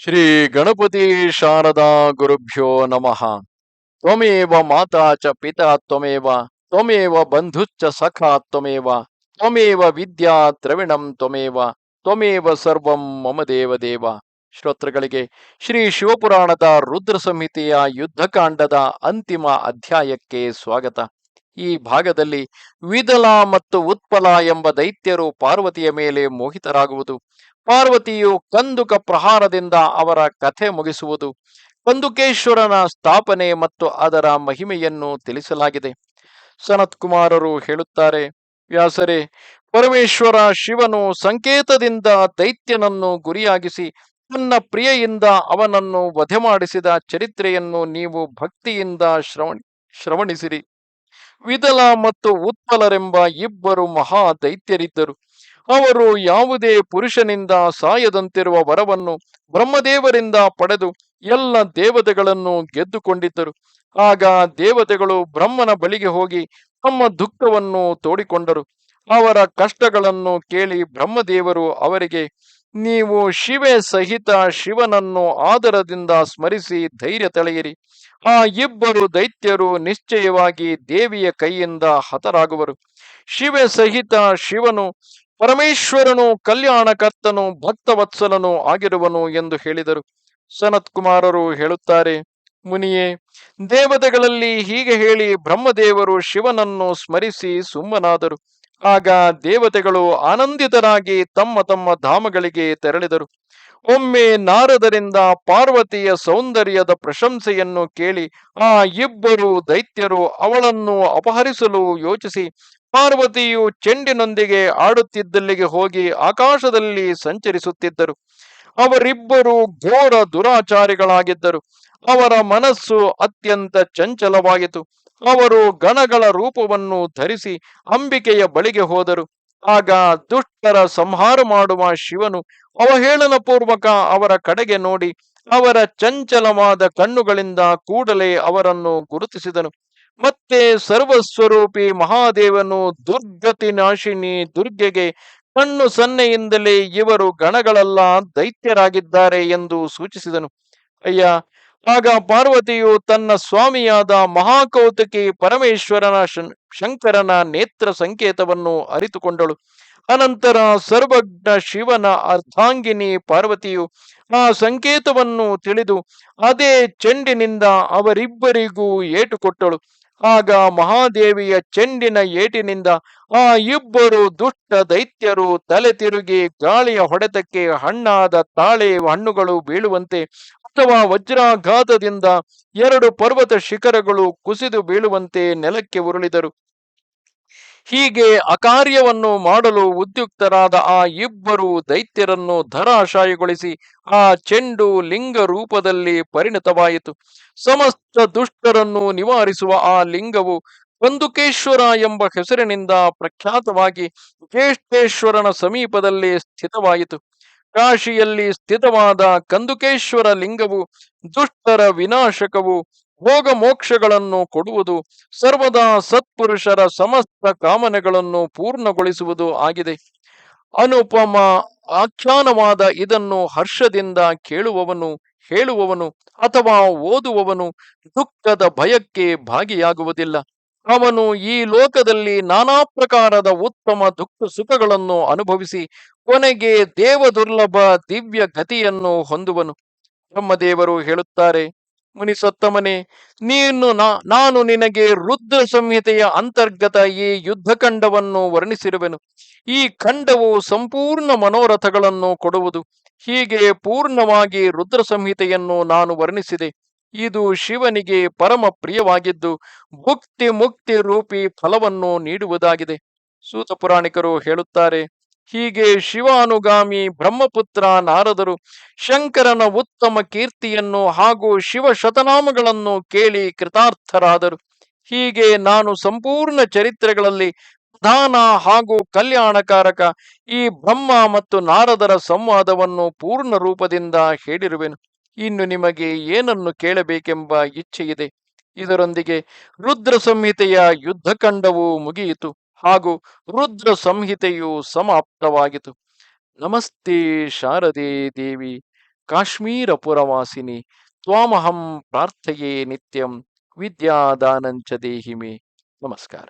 ಶ್ರೀ ಗಣಪತಿ ಶಾರದಾ ಗುರುಭ್ಯೋ ನಮಃ. ತ್ವಮೇವ ಮಾತಾ ಚ ಪಿತಾ ತ್ವಮೇವ ತ್ವಮೇವ ಬಂಧುಶ್ಚ ಸಖಾ ತ್ವಮೇವ ತ್ವಮೇವ ವಿದ್ಯಾ ದ್ರವಿಣಂ ತ್ವಮೇವ ತ್ವಮೇವ ಸರ್ವಂ ಮಮ ದೇವ. ಶ್ರೋತೃಗಳಿಗೆ ಶ್ರೀ ಶಿವಪುರಾಣದ ರುದ್ರ ಸಂಹಿತೆಯ ಯುದ್ಧಕಾಂಡದ ಅಂತಿಮ ಅಧ್ಯಾಯಕ್ಕೆ ಸ್ವಾಗತ. ಈ ಭಾಗದಲ್ಲಿ ವಿದಲ ಮತ್ತು ಉತ್ಪಲ ಎಂಬ ದೈತ್ಯರು ಪಾರ್ವತಿಯ ಮೇಲೆ ಮೋಹಿತರಾಗುವುದು, ಪಾರ್ವತಿಯು ಕಂದುಕ ಪ್ರಹಾರದಿಂದ ಅವರ ಕಥೆ ಮುಗಿಸುವುದು, ಕಂದುಕೇಶ್ವರನ ಸ್ಥಾಪನೆ ಮತ್ತು ಅದರ ಮಹಿಮೆಯನ್ನು ತಿಳಿಸಲಾಗಿದೆ. ಸನತ್ ಕುಮಾರರು ಹೇಳುತ್ತಾರೆ, ವ್ಯಾಸರೇ, ಪರಮೇಶ್ವರ ಶಿವನು ಸಂಕೇತದಿಂದ ದೈತ್ಯನನ್ನು ಗುರಿಯಾಗಿಸಿ ತನ್ನ ಪ್ರಿಯೆಯಿಂದ ಅವನನ್ನು ವಧೆ ಮಾಡಿಸಿದ ಚರಿತ್ರೆಯನ್ನು ನೀವು ಭಕ್ತಿಯಿಂದ ಶ್ರವಣಿಸಿರಿ. ವಿದಲ ಮತ್ತು ಉತ್ಪಲರೆಂಬ ಇಬ್ಬರು ಮಹಾ ದೈತ್ಯರಿದ್ದರು. ಅವರು ಯಾವುದೇ ಪುರುಷನಿಂದ ಸಾಯದಂತಿರುವ ವರವನ್ನು ಬ್ರಹ್ಮದೇವರಿಂದ ಪಡೆದು ಎಲ್ಲ ದೇವತೆಗಳನ್ನು ಗೆದ್ದುಕೊಂಡಿದ್ದರು. ಆಗ ದೇವತೆಗಳು ಬ್ರಹ್ಮನ ಬಳಿಗೆ ಹೋಗಿ ತಮ್ಮ ದುಃಖವನ್ನು ತೋಡಿಕೊಂಡರು. ಅವರ ಕಷ್ಟಗಳನ್ನು ಕೇಳಿ ಬ್ರಹ್ಮದೇವರು ಅವರಿಗೆ, ನೀವು ಶಿವೆ ಸಹಿತ ಶಿವನನ್ನು ಆದರದಿಂದ ಸ್ಮರಿಸಿ ಧೈರ್ಯ ತಳೆಯಿರಿ. ಆ ಇಬ್ಬರು ದೈತ್ಯರು ನಿಶ್ಚಯವಾಗಿ ದೇವಿಯ ಕೈಯಿಂದ ಹತರಾಗುವರು. ಶಿವೆ ಸಹಿತ ಶಿವನು ಪರಮೇಶ್ವರನು ಕಲ್ಯಾಣಕರ್ತನು ಭಕ್ತವತ್ಸಲನು ಆಗಿರುವನು ಎಂದು ಹೇಳಿದರು. ಸನತ್ ಕುಮಾರರು ಹೇಳುತ್ತಾರೆ, ಮುನಿಯೇ, ದೇವತೆಗಳಲ್ಲಿ ಹೀಗೆ ಹೇಳಿ ಬ್ರಹ್ಮದೇವರು ಶಿವನನ್ನು ಸ್ಮರಿಸಿ ಸುಮ್ಮನಾದರು. ಆಗ ದೇವತೆಗಳು ಆನಂದಿತರಾಗಿ ತಮ್ಮ ತಮ್ಮ ಧಾಮಗಳಿಗೆ ತೆರಳಿದರು. ಒಮ್ಮೆ ನಾರದರಿಂದ ಪಾರ್ವತಿಯ ಸೌಂದರ್ಯದ ಪ್ರಶಂಸೆಯನ್ನು ಕೇಳಿ ಆ ಇಬ್ಬರು ದೈತ್ಯರು ಅವಳನ್ನು ಅಪಹರಿಸಲು ಯೋಚಿಸಿ ಪಾರ್ವತಿಯು ಚೆಂಡಿನೊಂದಿಗೆ ಆಡುತ್ತಿದ್ದಲ್ಲಿಗೆ ಹೋಗಿ ಆಕಾಶದಲ್ಲಿ ಸಂಚರಿಸುತ್ತಿದ್ದರು. ಅವರಿಬ್ಬರು ಘೋರ ದುರಾಚಾರಿಗಳಾಗಿದ್ದರು. ಅವರ ಮನಸ್ಸು ಅತ್ಯಂತ ಚಂಚಲವಾಯಿತು. ಅವರು ಗಣಗಳ ರೂಪವನ್ನು ಧರಿಸಿ ಅಂಬಿಕೆಯ ಬಳಿಗೆ ಹೋದರು. ಆಗ ದುಷ್ಟರ ಸಂಹಾರ ಮಾಡುವ ಶಿವನು ಅವಹೇಳನ ಪೂರ್ವಕ ಅವರ ಕಡೆಗೆ ನೋಡಿ ಅವರ ಚಂಚಲವಾದ ಕಣ್ಣುಗಳಿಂದ ಕೂಡಲೇ ಅವರನ್ನು ಗುರುತಿಸಿದನು. ಮತ್ತೆ ಸರ್ವಸ್ವರೂಪಿ ಮಹಾದೇವನು ದುರ್ಗತಿ ನಾಶಿನಿ ದುರ್ಗೆಗೆ ಕಣ್ಣು ಸನ್ನೆಯಿಂದಲೇ ಇವರು ಗಣಗಳೆಲ್ಲ ದೈತ್ಯರಾಗಿದ್ದಾರೆ ಎಂದು ಸೂಚಿಸಿದನು. ಅಯ್ಯ, ಆಗ ಪಾರ್ವತಿಯು ತನ್ನ ಸ್ವಾಮಿಯಾದ ಮಹಾಕೌತುಕಿ ಪರಮೇಶ್ವರನ ಶಂಕರನ ನೇತ್ರ ಸಂಕೇತವನ್ನು ಅರಿತುಕೊಂಡಳು. ಅನಂತರ ಸರ್ವಜ್ಞ ಶಿವನ ಅರ್ಧಾಂಗಿನಿ ಪಾರ್ವತಿಯು ಆ ಸಂಕೇತವನ್ನು ತಿಳಿದು ಅದೇ ಚೆಂಡಿನಿಂದ ಅವರಿಬ್ಬರಿಗೂ ಏಟು ಕೊಟ್ಟಳು. ಆಗ ಮಹಾದೇವಿಯ ಚೆಂಡಿನ ಏಟಿನಿಂದ ಆ ಇಬ್ಬರು ದುಷ್ಟ ದೈತ್ಯರು ತಲೆ ತಿರುಗಿ ಗಾಳಿಯ ಹೊಡೆತಕ್ಕೆ ಹಣ್ಣಾದ ತಾಳೆ ಹಣ್ಣುಗಳು ಬೀಳುವಂತೆ ಅಥವಾ ವಜ್ರಾಘಾತದಿಂದ ಎರಡು ಪರ್ವತ ಶಿಖರಗಳು ಕುಸಿದು ಬೀಳುವಂತೆ ನೆಲಕ್ಕೆ ಉರುಳಿದರು. ಹೀಗೆ ಅಕಾರ್ಯವನ್ನು ಮಾಡಲು ಉದ್ಯುಕ್ತರಾದ ಆ ಇಬ್ಬರು ದೈತ್ಯರನ್ನು ಧರಾಶಾಯಿಗೊಳಿಸಿ ಆ ಚೆಂಡು ಲಿಂಗ ರೂಪದಲ್ಲಿ ಪರಿಣತವಾಯಿತು. ಸಮಸ್ತ ದುಷ್ಟರನ್ನು ನಿವಾರಿಸುವ ಆ ಲಿಂಗವು ಕಂದುಕೇಶ್ವರ ಎಂಬ ಹೆಸರಿನಿಂದ ಪ್ರಖ್ಯಾತವಾಗಿ ಜ್ಯೇಷ್ಠೇಶ್ವರನ ಸಮೀಪದಲ್ಲಿ ಸ್ಥಿತವಾಯಿತು. ಕಾಶಿಯಲ್ಲಿ ಸ್ಥಿತವಾದ ಕಂದುಕೇಶ್ವರ ಲಿಂಗವು ದುಷ್ಟರ ವಿನಾಶಕವು, ಭೋಗ ಮೋಕ್ಷಗಳನ್ನು ಕೊಡುವುದು, ಸರ್ವದಾ ಸತ್ಪುರುಷರ ಸಮಸ್ತ ಕಾಮನೆಗಳನ್ನು ಪೂರ್ಣಗೊಳಿಸುವುದು ಆಗಿದೆ. ಅನುಪಮ ಆಖ್ಯಾನವಾದ ಇದನ್ನು ಹರ್ಷದಿಂದ ಕೇಳುವವನು, ಹೇಳುವವನು ಅಥವಾ ಓದುವವನು ದುಃಖದ ಭಯಕ್ಕೆ ಭಾಗಿಯಾಗುವುದಿಲ್ಲ. ಅವನು ಈ ಲೋಕದಲ್ಲಿ ನಾನಾ ಪ್ರಕಾರದ ಉತ್ತಮ ದುಃಖ ಸುಖಗಳನ್ನು ಅನುಭವಿಸಿ ಕೊನೆಗೆ ದೇವದುರ್ಲಭ ದಿವ್ಯ ಗತಿಯನ್ನು ಹೊಂದುವನು. ಬ್ರಹ್ಮದೇವರು ಹೇಳುತ್ತಾರೆ, ಮುನಿಸತ್ತಮನೆ, ನಾನು ನಿನಗೆ ರುದ್ರ ಸಂಹಿತೆಯ ಅಂತರ್ಗತ ಈ ಯುದ್ಧಖಂಡವನ್ನು ವರ್ಣಿಸಿರುವೆನು. ಈ ಖಂಡವು ಸಂಪೂರ್ಣ ಮನೋರಥಗಳನ್ನು ಕೊಡುವುದು. ಹೀಗೆ ಪೂರ್ಣವಾಗಿ ರುದ್ರ ಸಂಹಿತೆಯನ್ನು ನಾನು ವರ್ಣಿಸಿದೆ. ಇದು ಶಿವನಿಗೆ ಪರಮ ಪ್ರಿಯವಾಗಿದ್ದು ಭುಕ್ತಿ ಮುಕ್ತಿ ರೂಪಿ ಫಲವನ್ನು ನೀಡುವುದಾಗಿದೆ. ಸೂತ ಪುರಾಣಿಕರು ಹೇಳುತ್ತಾರೆ, ಹೀಗೆ ಶಿವಾನುಗಾಮಿ ಬ್ರಹ್ಮಪುತ್ರ ನಾರದರು ಶಂಕರನ ಉತ್ತಮ ಕೀರ್ತಿಯನ್ನು ಹಾಗೂ ಶಿವ ಶತನಾಮಗಳನ್ನು ಕೇಳಿ ಕೃತಾರ್ಥರಾದರು. ಹೀಗೆ ನಾನು ಸಂಪೂರ್ಣ ಚರಿತ್ರೆಗಳಲ್ಲಿ ಪ್ರಧಾನ ಹಾಗೂ ಕಲ್ಯಾಣಕಾರಕ ಈ ಬ್ರಹ್ಮ ಮತ್ತು ನಾರದರ ಸಂವಾದವನ್ನು ಪೂರ್ಣ ರೂಪದಿಂದ ಹೇಳಿರುವೆನು. ಇನ್ನು ನಿಮಗೆ ಏನನ್ನು ಕೇಳಬೇಕೆಂಬ ಇಚ್ಛೆಯಿದೆ? ಇದರೊಂದಿಗೆ ರುದ್ರ ಸಂಹಿತೆಯ ಯುದ್ಧಖಂಡವು ಮುಗಿಯಿತು ಹಾಗೂ ರುದ್ರ ಸಂಹಿತೆಯು ಸಮಾಪ್ತವಾಗಿತು. ನಮಸ್ತೆ ಶಾರದೆ ದೇವಿ. ಕಾಶ್ಮೀರಪುರವಾಸಿನಿ ತ್ವಾಮಹಂ ಪ್ರಾರ್ಥಯೇ ನಿತ್ಯಂ ವಿದ್ಯಾದಾನಂಚ ದೇಹಿ ಮೇ. ನಮಸ್ಕಾರ.